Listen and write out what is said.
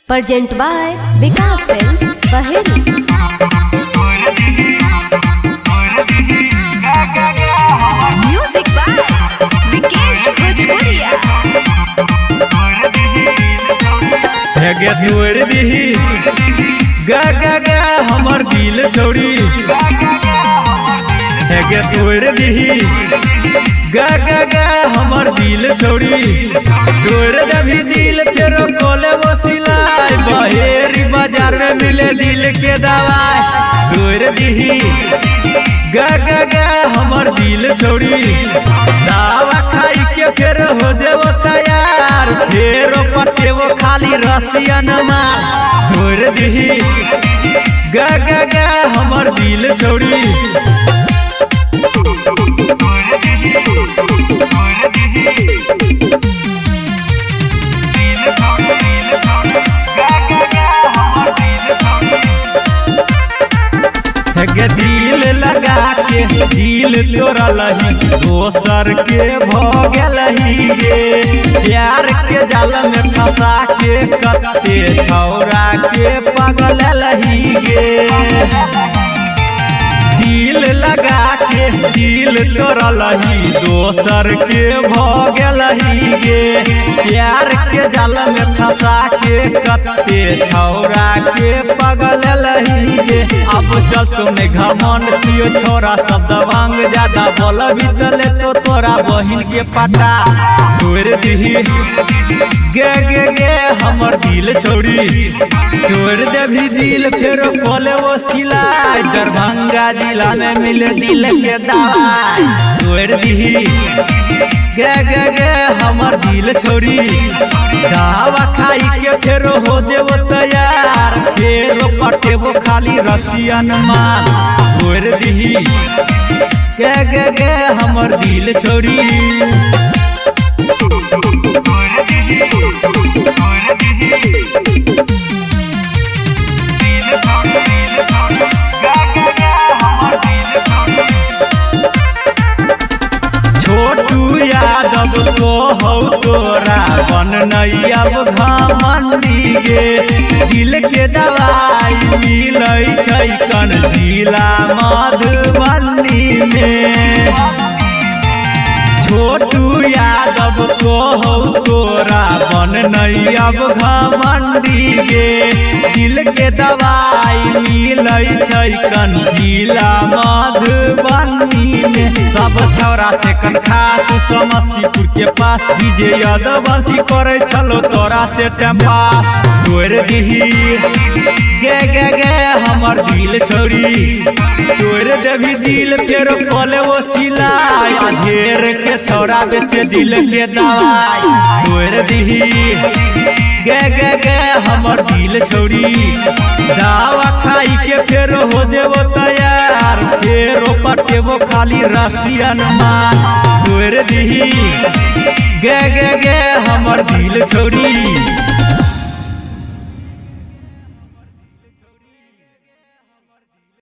Present by Vikas Films, Baheri. Music by Vikesh Bhojpuria. गे तोड़ दी गा गा गा हमर दिल छोड़ी गे तोड़ दी गा गा गा हमर दिल छोड़ी तोड़ दभी दिल फेरो कोले वो सिलाई बहेरी बाजार में मिले दिल के दवाई तोड़ दी गा गा गा हमर दिल छोड़ी दावा खाई के फेर हो देवो तैयार फेरो पटे वो खाली रसियन मार तोड़ दी गा गा गा हमर दिल छोड़ी दिल लगा के दिल तोरा लही दोसर के भगलही गे प्यार के जाल में फंसा के कत्ते छौरा के पगल लही गे दिल लगा के दिल तोरा लही दोसर के भगलही गे प्यार के जाल में फंसा के कत्ते छौरा के पगल लही गे अब चल तुमने घमन छियो छोरा सब दवांग ज्यादा बोल भीतले तो तोरा बहिन के पटा तोड़ दी गे गे गे हमर दिल छोड़ी तोड़ देभी दिल फेर खोले वो सिलाई दरभंगा जिला में मिले दिल के दवाई तोड़ दी गे गे गे हमर दिल छोड़ी दावा खाई के फेरो हो देवो तैयार फेरो पटे वो खाली रसियन माल तोड़ दी गे गे गे हमर दिल छोड़ी छोटू यादव को हो तोरा बन नहीं अब घमंडी गे दिल के दवाई मिलै छै कन जिला मधुबनी में छोटू यादव को हो तोरा बन नहीं अब घमंडी गे दिल के दवाई मिलै छै कन जिला मधुबनी में सब छौरा से कन खास समस्तीपुर के पास डीजे यादवंशी करे छलो तोरा से टाइम पास तोड़ दी गे गे गे हमर दिल छोड़ी तोड़ देभी दिल फेर खोले वो सिलाई ढेर के छौरा बेचे दिल के दवाई तोड़ दी गे गे गे हमर दिल छोड़ी दावा खाई के फेर हो देवो तैयार फेरो पटे वो खाली रसियन मार तोड़ दी गे गे गे हमर दिल छोड़ी।